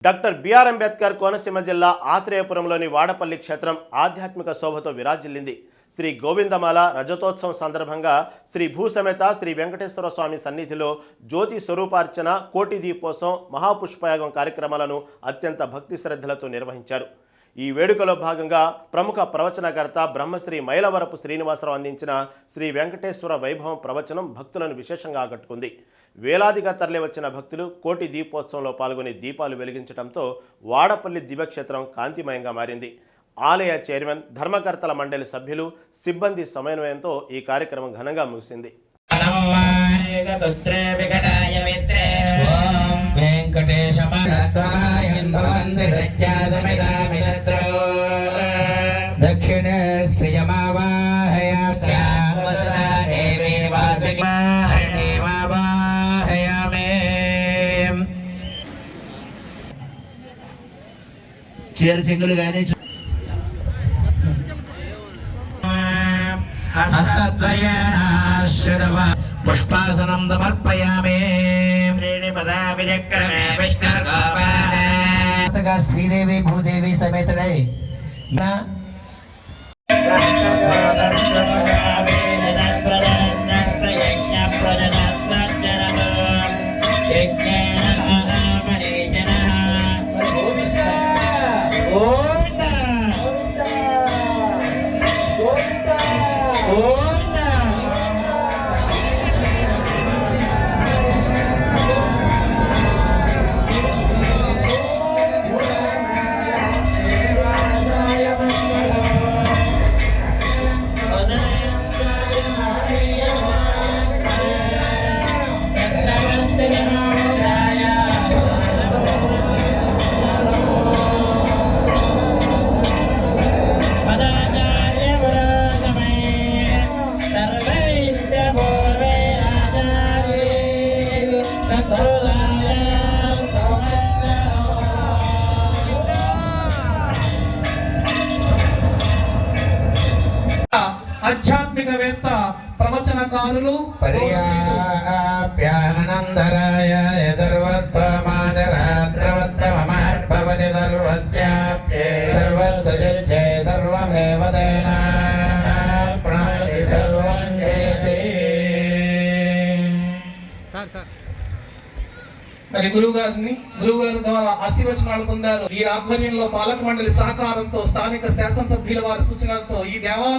Doctor BR Ambedkar Konaseema జిల్లా ఆత్రేయపురంలోని వాడపల్లి క్షేత్రం ఆధ్యాత్మిక శోభతో విరాజిల్లింది. శ్రీ గోవిందమాల రజతోత్సవం సందర్భంగా శ్రీ భూసమేత శ్రీ వెంకటేశ్వర స్వామి సన్నిధిలో జ్యోతి స్వరూపార్చన, కోటి దీపోత్సవం, మహాపుష్పయాగం కార్యక్రమాలను అత్యంత భక్తి శ్రద్ధలతో నిర్వహించారు. ఈ వేడుకలో భాగంగా ప్రముఖ ప్రవచనకర్త బ్రహ్మశ్రీ మైలవరపు శ్రీనివాసరావు అందించిన శ్రీ వెంకటేశ్వర వైభవం ప్రవచనం భక్తులను విశేషంగా ఆకట్టుకుంది. వేలాదిగా తరలివచ్చిన భక్తులు కోటి దీపోత్సవంలో పాల్గొని దీపాలు వెలిగించడంతో వాడపల్లి దివ్యక్షేత్రం కాంతిమయంగా మారింది. ఆలయ చైర్మన్, ధర్మకర్తల మండలి సభ్యులు, సిబ్బంది సమన్వయంతో ఈ కార్యక్రమం ఘనంగా ముగిసింది. చీర సింగులు కానీ పుష్పాసనం సమర్పయామి. శ్రీదేవి భూదేవి సమేతడై ఆధ్యాత్మికవేత్త, ప్రవచనకారులు పర్యాప్యానందరాయ సర్వస్వమానరాత్రవత్తమమార్భవతి సర్వస్యాప్యే సర్వస్వజిత్యే సర్వమేవ తేనాప్నోతి సర్వం జయతి. మరి గురువు గారి ద్వారా ఆశీర్వచనాలు పొందారు. ఈ ఆధ్వర్యంలో పాలక మండలి సహకారంతో, స్థానిక శాసనసభ్యుల వారి సూచనలతో ఈ దేవాలయం